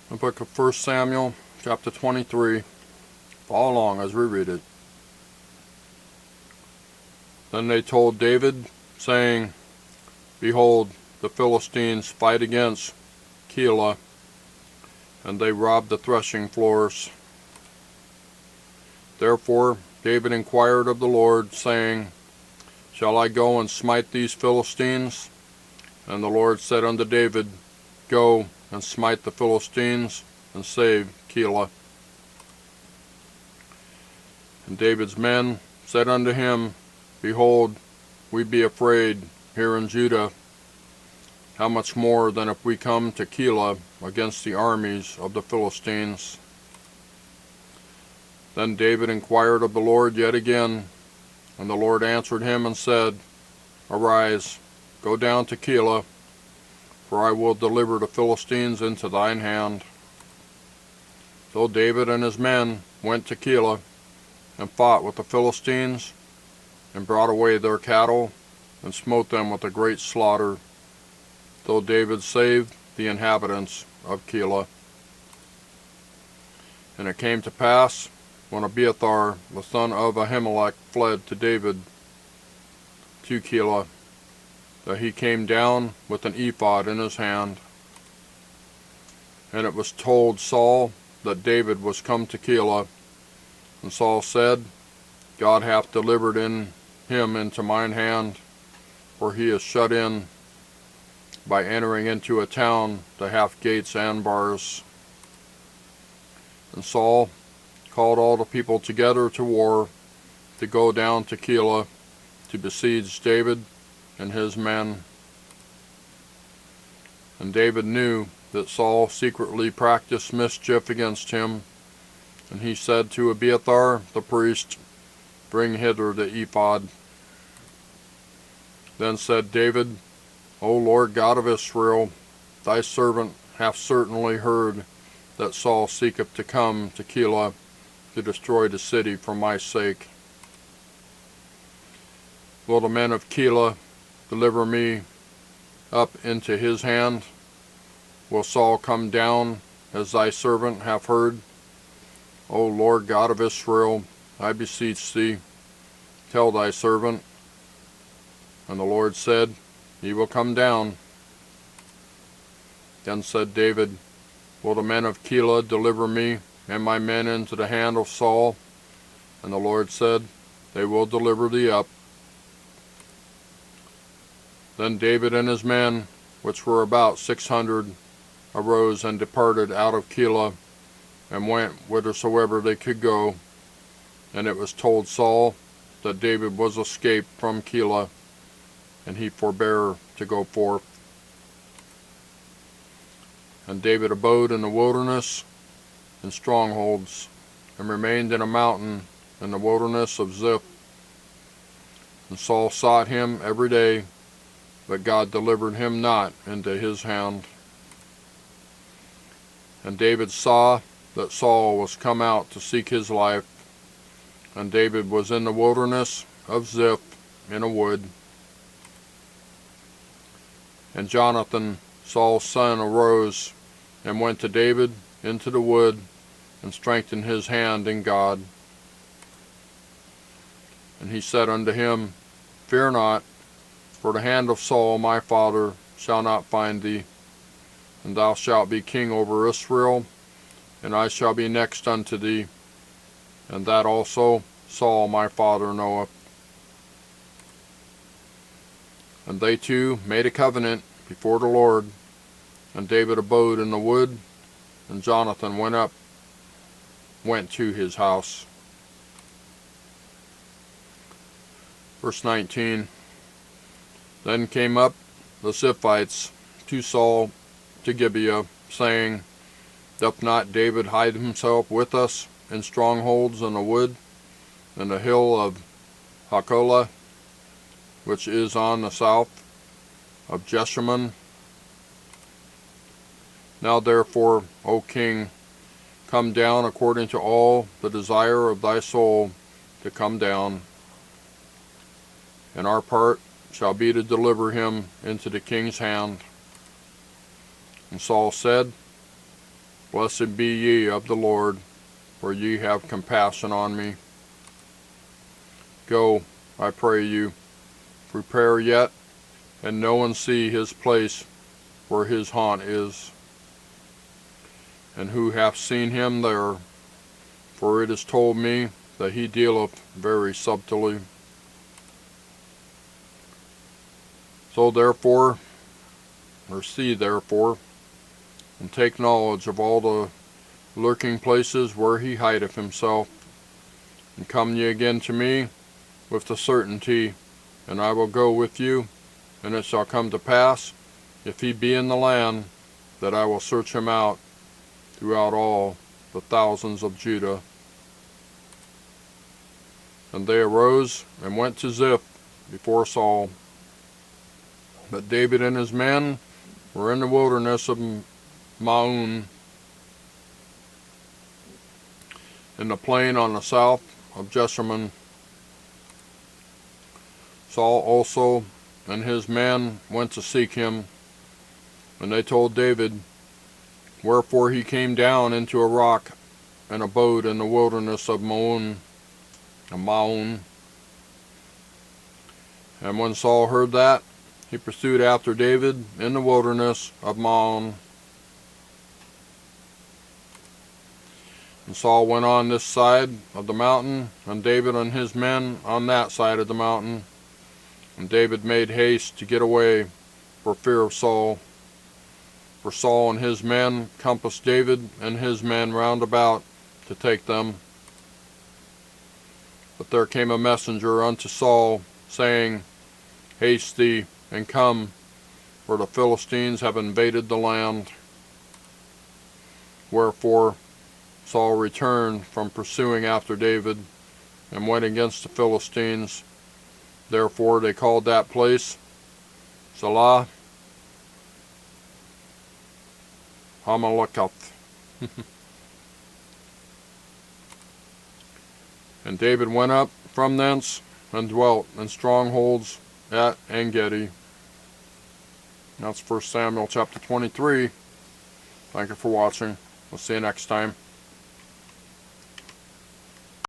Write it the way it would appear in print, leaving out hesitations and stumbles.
The book of 1 Samuel, chapter 23. Follow along as we read it. Then they told David, saying, Behold, the Philistines fight against Keilah, and they rob the threshing floors. Therefore David inquired of the Lord, saying, Shall I go and smite these Philistines? And the Lord said unto David, Go and smite the Philistines, and save Keilah. And David's men said unto him, Behold, we be afraid here in Judah. How much more than if we come to Keilah against the armies of the Philistines? Then David inquired of the Lord yet again, and the Lord answered him and said, Arise, go down to Keilah, for I will deliver the Philistines into thine hand. So David and his men went to Keilah, and fought with the Philistines, and brought away their cattle, and smote them with a great slaughter, though David saved the inhabitants of Keilah. And it came to pass, when Abiathar the son of Ahimelech fled to David to Keilah, that he came down with an ephod in his hand. And it was told Saul that David was come to Keilah. And Saul said, God hath delivered him into mine hand, for he is shut in by entering into a town that hath gates and bars. And Saul called all the people together to war, to go down to Keilah, to besiege David and his men. And David knew that Saul secretly practiced mischief against him, and he said to Abiathar the priest, Bring hither the ephod. Then said David, O Lord God of Israel, thy servant hath certainly heard that Saul seeketh to come to Keilah to destroy the city for my sake. Will the men of Keilah deliver me up into his hand? Will Saul come down as thy servant hath heard? O Lord God of Israel, I beseech thee, tell thy servant. And the Lord said, He will come down. Then said David, Will the men of Keilah deliver me and my men into the hand of Saul? And the Lord said, They will deliver thee up. Then David and his men, which were about 600, arose and departed out of Keilah, and went whithersoever they could go. And it was told Saul that David was escaped from Keilah, and he forbare to go forth. And David abode in the wilderness, in strongholds, and remained in a mountain in the wilderness of Ziph. And Saul sought him every day, but God delivered him not into his hand. And David saw that Saul was come out to seek his life, and David was in the wilderness of Ziph in a wood. And Jonathan, Saul's son, arose and went to David into the wood, and strengthened his hand in God. And he said unto him, Fear not, for the hand of Saul my father shall not find thee, and thou shalt be king over Israel, and I shall be next unto thee, and that also Saul my father knoweth. And they two made a covenant before the Lord, and David abode in the wood, and Jonathan went to his house. Verse 19. Then came up the Ziphites to Saul to Gibeah, saying, Doth not David hide himself with us in strongholds in the wood, in the hill of Hachilah, which is on the south of Jeshimon? Now therefore, O king, come down according to all the desire of thy soul to come down, and our part shall be to deliver him into the king's hand. And Saul said, Blessed be ye of the Lord, for ye have compassion on me. Go, I pray you, prepare yet, and know and see his place where his haunt is. And who hath seen him there? For it is told me that he dealeth very subtilly. So therefore, or see therefore, and take knowledge of all the lurking places where he hideth himself, and come ye again to me with the certainty, and I will go with you, and it shall come to pass, if he be in the land, that I will search him out throughout all the thousands of Judah. And they arose and went to Ziph before Saul. But David and his men were in the wilderness of Maon, in the plain on the south of Jeshimon. Saul also and his men went to seek him, and they told David, wherefore he came down into a rock and abode in the wilderness of Maon. And when Saul heard that, he pursued after David in the wilderness of Maon. And Saul went on this side of the mountain, and David and his men on that side of the mountain. And David made haste to get away for fear of Saul. For Saul and his men compassed David and his men round about to take them. But there came a messenger unto Saul, saying, Haste thee, and come, for the Philistines have invaded the land. Wherefore Saul returned from pursuing after David, and went against the Philistines. Therefore they called that place Selah Hamalekath. And David went up from thence, and dwelt in strongholds at En-gedi. That's 1 Samuel chapter 23. Thank you for watching. We'll see you next time.